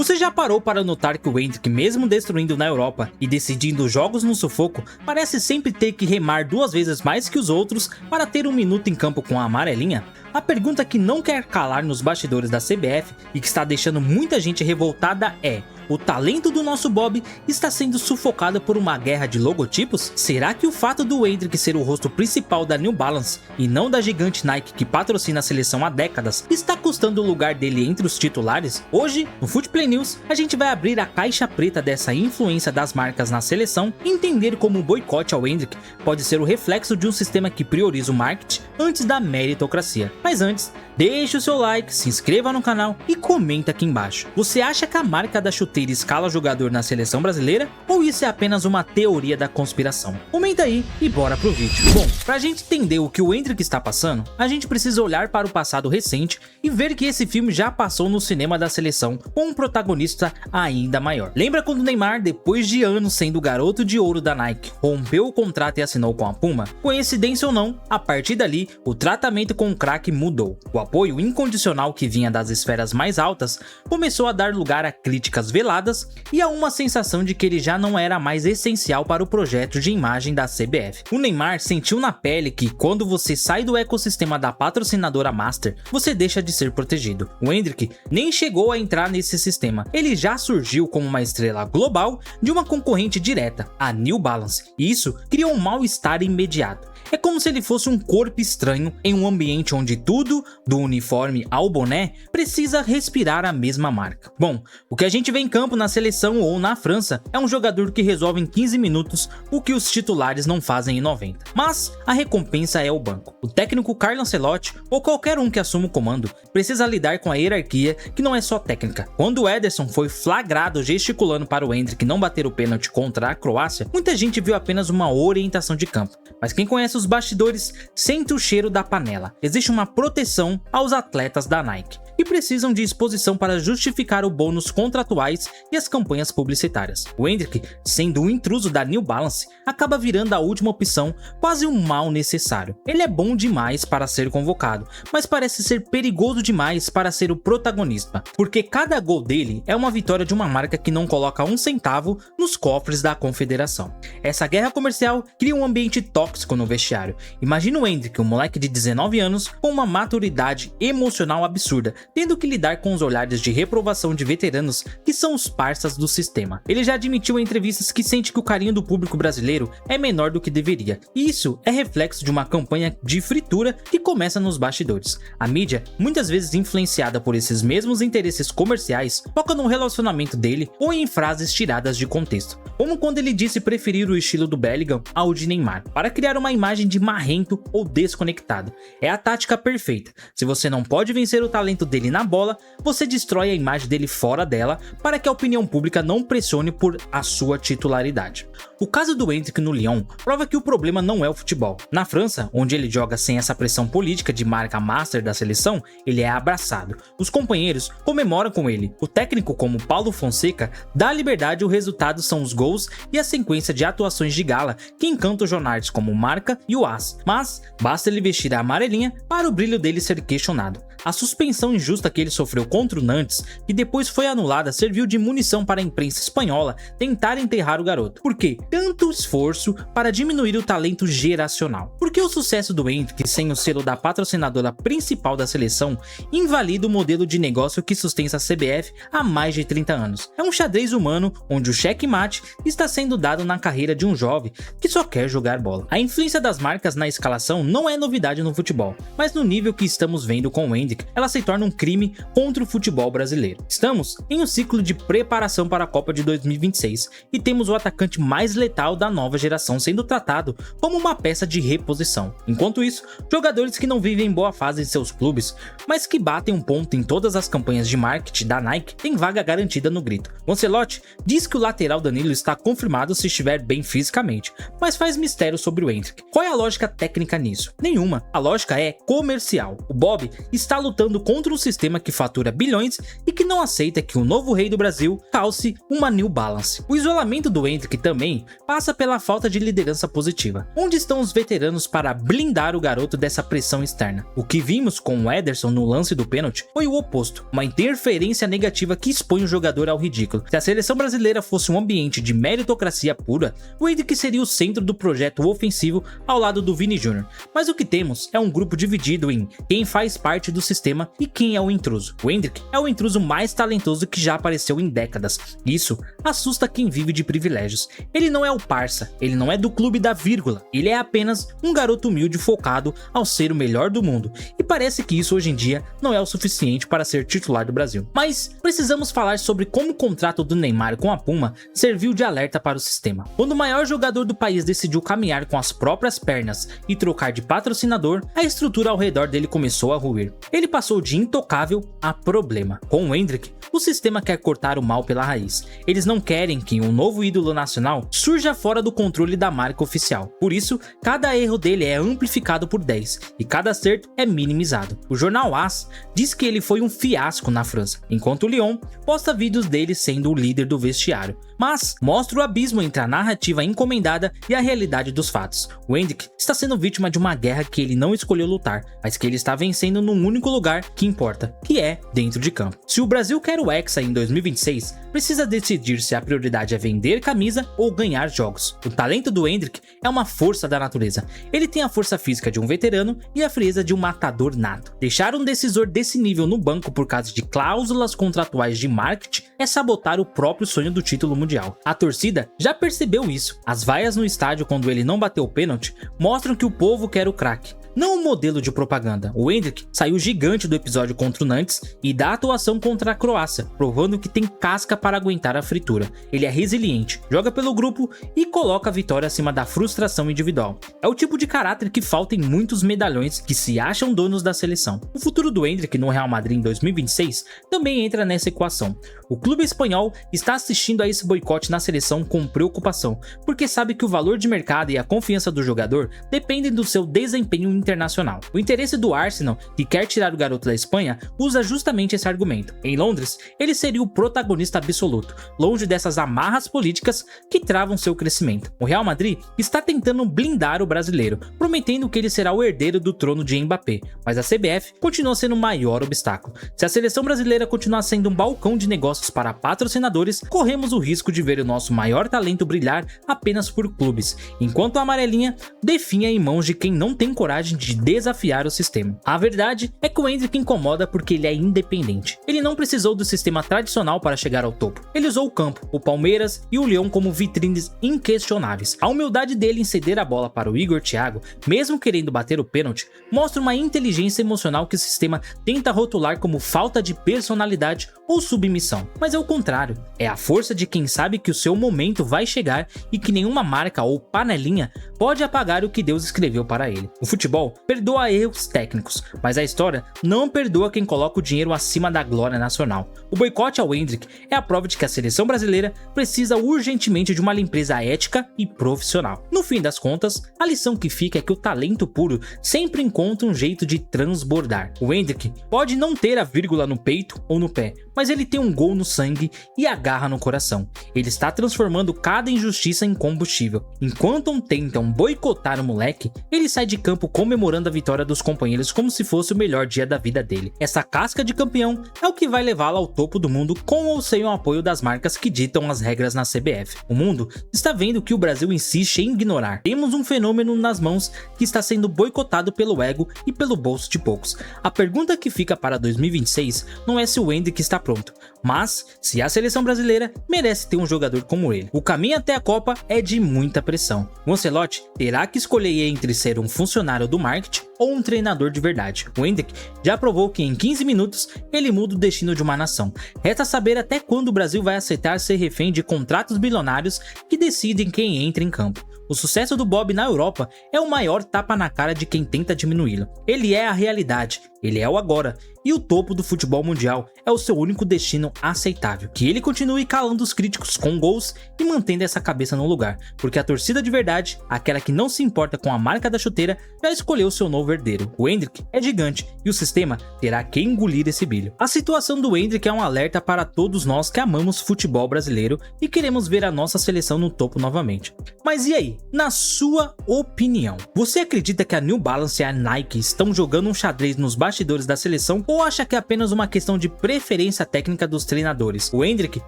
Você já parou para notar que o Endrick, mesmo destruindo na Europa e decidindo jogos no sufoco, parece sempre ter que remar 2 vezes mais que os outros para ter 1 minuto em campo com a amarelinha? A pergunta que não quer calar nos bastidores da CBF e que está deixando muita gente revoltada é: o talento do nosso Bob está sendo sufocado por uma guerra de logotipos? Será que o fato do Endrick ser o rosto principal da New Balance e não da gigante Nike que patrocina a seleção há décadas está custando o lugar dele entre os titulares? Hoje, no Footplay News, a gente vai abrir a caixa preta dessa influência das marcas na seleção e entender como o boicote ao Endrick pode ser o reflexo de um sistema que prioriza o marketing antes da meritocracia. Mas antes, deixe o seu like, se inscreva no canal e comenta aqui embaixo. Você acha que a marca da chuteira escala jogador na seleção brasileira? Ou isso é apenas uma teoria da conspiração? Comenta aí e bora pro vídeo. Bom, pra gente entender o que o Endrick está passando, a gente precisa olhar para o passado recente e ver que esse filme já passou no cinema da seleção com um protagonista ainda maior. Lembra quando o Neymar, depois de anos sendo o garoto de ouro da Nike, rompeu o contrato e assinou com a Puma? Coincidência ou não, a partir dali, o tratamento com o craque mudou. O apoio incondicional que vinha das esferas mais altas começou a dar lugar a críticas veladas e a uma sensação de que ele já não era mais essencial para o projeto de imagem da CBF. O Neymar sentiu na pele que quando você sai do ecossistema da patrocinadora Master, você deixa de ser protegido. O Endrick nem chegou a entrar nesse sistema, ele já surgiu como uma estrela global de uma concorrente direta, a New Balance, e isso criou um mal-estar imediato. É como se ele fosse um corpo estranho em um ambiente onde tudo, do uniforme ao boné, precisa respirar a mesma marca. Bom, o que a gente vê em campo na seleção ou na França é um jogador que resolve em 15 minutos o que os titulares não fazem em 90. Mas a recompensa é o banco. O técnico Carlo Ancelotti, ou qualquer um que assuma o comando, precisa lidar com a hierarquia que não é só técnica. Quando o Ederson foi flagrado gesticulando para o Endrick não bater o pênalti contra a Croácia, muita gente viu apenas uma orientação de campo. Mas quem conhece os bastidores sente o cheiro da panela. Existe uma proteção aos atletas da Nike e precisam de exposição para justificar o bônus contratuais e as campanhas publicitárias. O Endrick, sendo um intruso da New Balance, acaba virando a última opção, quase um mal necessário. Ele é bom demais para ser convocado, mas parece ser perigoso demais para ser o protagonista, porque cada gol dele é uma vitória de uma marca que não coloca 1 centavo nos cofres da confederação. Essa guerra comercial cria um ambiente tóxico no vestiário. Imagina o Endrick, um moleque de 19 anos com uma maturidade emocional absurda, tendo que lidar com os olhares de reprovação de veteranos que são os parças do sistema. Ele já admitiu em entrevistas que sente que o carinho do público brasileiro é menor do que deveria, e isso é reflexo de uma campanha de fritura que começa nos bastidores. A mídia, muitas vezes influenciada por esses mesmos interesses comerciais, foca no relacionamento dele ou em frases tiradas de contexto, como quando ele disse preferir o estilo do Bellingham ao de Neymar, para criar uma imagem de marrento ou desconectado. É a tática perfeita. Se você não pode vencer o talento dele na bola, você destrói a imagem dele fora dela para que a opinião pública não pressione por a sua titularidade. O caso do Endrick no Lyon prova que o problema não é o futebol. Na França, onde ele joga sem essa pressão política de marca master da seleção, ele é abraçado. Os companheiros comemoram com ele. O técnico, como Paulo Fonseca, dá liberdade e o resultado são os gols e a sequência de atuações de gala que encantam jornais como Marca e o AS. Mas basta ele vestir a amarelinha para o brilho dele ser questionado. A suspensão injusta que ele sofreu contra o Nantes, que depois foi anulada, serviu de munição para a imprensa espanhola tentar enterrar o garoto. Por quê? Tanto esforço para diminuir o talento geracional. Porque o sucesso do Endrick, sem o selo da patrocinadora principal da seleção, invalida o modelo de negócio que sustenta a CBF há mais de 30 anos. É um xadrez humano onde o checkmate está sendo dado na carreira de um jovem que só quer jogar bola. A influência das marcas na escalação não é novidade no futebol, mas no nível que estamos vendo com o Endrick, ela se torna um crime contra o futebol brasileiro. Estamos em um ciclo de preparação para a Copa de 2026 e temos o atacante mais letal da nova geração sendo tratado como uma peça de reposição. Enquanto isso, jogadores que não vivem boa fase em seus clubes, mas que batem um ponto em todas as campanhas de marketing da Nike, têm vaga garantida no grito. O Ancelotti diz que o lateral Danilo está confirmado se estiver bem fisicamente, mas faz mistério sobre o Endrick. Qual é a lógica técnica nisso? Nenhuma. A lógica é comercial. O Bob está lutando contra um sistema que fatura bilhões e que não aceita que o novo rei do Brasil calce uma New Balance. O isolamento do Endrick também passa pela falta de liderança positiva. Onde estão os veteranos para blindar o garoto dessa pressão externa? O que vimos com o Ederson no lance do pênalti foi o oposto, uma interferência negativa que expõe o jogador ao ridículo. Se a seleção brasileira fosse um ambiente de meritocracia pura, o Endrick seria o centro do projeto ofensivo ao lado do Vini Júnior. Mas o que temos é um grupo dividido em quem faz parte do sistema e quem é o intruso. O Endrick é o intruso mais talentoso que já apareceu em décadas. Isso assusta quem vive de privilégios. Ele não é o parça, ele não é do clube da vírgula, ele é apenas um garoto humilde focado ao ser o melhor do mundo. E parece que isso hoje em dia não é o suficiente para ser titular do Brasil. Mas precisamos falar sobre como o contrato do Neymar com a Puma serviu de alerta para o sistema. Quando o maior jogador do país decidiu caminhar com as próprias pernas e trocar de patrocinador, a estrutura ao redor dele começou a ruir. Ele passou de intocável a problema. Com o Endrick, o sistema quer cortar o mal pela raiz. Eles não querem que um novo ídolo nacional surja fora do controle da marca oficial. Por isso, cada erro dele é amplificado por 10 e cada acerto é minimizado. O jornal AS diz que ele foi um fiasco na França, enquanto o Lyon posta vídeos dele sendo o líder do vestiário, mas mostra o abismo entre a narrativa encomendada e a realidade dos fatos. O Endrick está sendo vítima de uma guerra que ele não escolheu lutar, mas que ele está vencendo num único lugar que importa, que é dentro de campo. Se o Brasil quer o Hexa em 2026, precisa decidir se a prioridade é vender camisa ou ganhar jogos. O talento do Endrick é uma força da natureza. Ele tem a força física de um veterano e a frieza de um matador nato. Deixar um decisor desse nível no banco por causa de cláusulas contratuais de marketing é sabotar o próprio sonho do título mundial. A torcida já percebeu isso. As vaias no estádio quando ele não bateu o pênalti mostram que o povo quer o craque, não um modelo de propaganda. O Endrick saiu gigante do episódio contra o Nantes e da atuação contra a Croácia, provando que tem casca para aguentar a fritura. Ele é resiliente, joga pelo grupo e coloca a vitória acima da frustração individual. É o tipo de caráter que falta em muitos medalhões que se acham donos da seleção. O futuro do Endrick no Real Madrid em 2026 também entra nessa equação. O clube espanhol está assistindo a esse boicote na seleção com preocupação, porque sabe que o valor de mercado e a confiança do jogador dependem do seu desempenho internacional. O interesse do Arsenal, que quer tirar o garoto da Espanha, usa justamente esse argumento. Em Londres, ele seria o protagonista absoluto, longe dessas amarras políticas que travam seu crescimento. O Real Madrid está tentando blindar o brasileiro, prometendo que ele será o herdeiro do trono de Mbappé, mas a CBF continua sendo o maior obstáculo. Se a seleção brasileira continuar sendo um balcão de negócios para patrocinadores, corremos o risco de ver o nosso maior talento brilhar apenas por clubes, enquanto a amarelinha definha em mãos de quem não tem coragem de desafiar o sistema. A verdade é que o Endrick incomoda porque ele é independente. Ele não precisou do sistema tradicional para chegar ao topo. Ele usou o campo, o Palmeiras e o Lyon como vitrines inquestionáveis. A humildade dele em ceder a bola para o Igor Thiago, mesmo querendo bater o pênalti, mostra uma inteligência emocional que o sistema tenta rotular como falta de personalidade ou submissão. Mas é o contrário, é a força de quem sabe que o seu momento vai chegar e que nenhuma marca ou panelinha pode apagar o que Deus escreveu para ele. O futebol perdoa erros técnicos, mas a história não perdoa quem coloca o dinheiro acima da glória nacional. O boicote ao Endrick é a prova de que a seleção brasileira precisa urgentemente de uma limpeza ética e profissional. No fim das contas, a lição que fica é que o talento puro sempre encontra um jeito de transbordar. O Endrick pode não ter a vírgula no peito ou no pé, mas ele tem um gol no sangue e a garra no coração. Ele está transformando cada injustiça em combustível. Enquanto tentam boicotar o moleque, ele sai de campo comemorando a vitória dos companheiros como se fosse o melhor dia da vida dele. Essa casca de campeão é o que vai levá-lo ao topo do mundo, com ou sem o apoio das marcas que ditam as regras na CBF. O mundo está vendo que o Brasil insiste em ignorar. Temos um fenômeno nas mãos que está sendo boicotado pelo ego e pelo bolso de poucos. A pergunta que fica para 2026 não é se o Endrick está pronto, mas se a seleção brasileira merece ter um jogador como ele. O caminho até a Copa é de muita pressão. O Ancelotti terá que escolher entre ser um funcionário do marketing ou um treinador de verdade. O Endrick já provou que em 15 minutos ele muda o destino de uma nação. Resta saber até quando o Brasil vai aceitar ser refém de contratos bilionários que decidem quem entra em campo. O sucesso do Bob na Europa é o maior tapa na cara de quem tenta diminuí-lo. Ele é a realidade, ele é o agora, e o topo do futebol mundial é o seu único destino aceitável. Que ele continue calando os críticos com gols e mantendo essa cabeça no lugar, porque a torcida de verdade, aquela que não se importa com a marca da chuteira, já escolheu seu novo herdeiro. O Endrick é gigante e o sistema terá que engolir esse bilho. A situação do Endrick é um alerta para todos nós que amamos futebol brasileiro e queremos ver a nossa seleção no topo novamente. Mas e aí, na sua opinião, você acredita que a New Balance e a Nike estão jogando um xadrez nos bastidores da seleção ou acha que é apenas uma questão de preferência técnica dos treinadores? O Endrick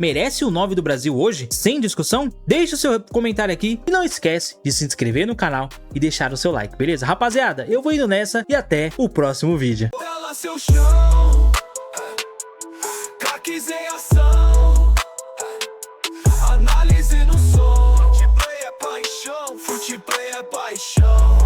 merece o 9 do Brasil hoje? Sem discussão? Deixe o seu comentário aqui e não esquece de se inscrever no canal e deixar o seu like, beleza? Rapaziada, eu vou indo nessa e até o próximo vídeo. Análise no som, Futplay é paixão, Futplay é paixão.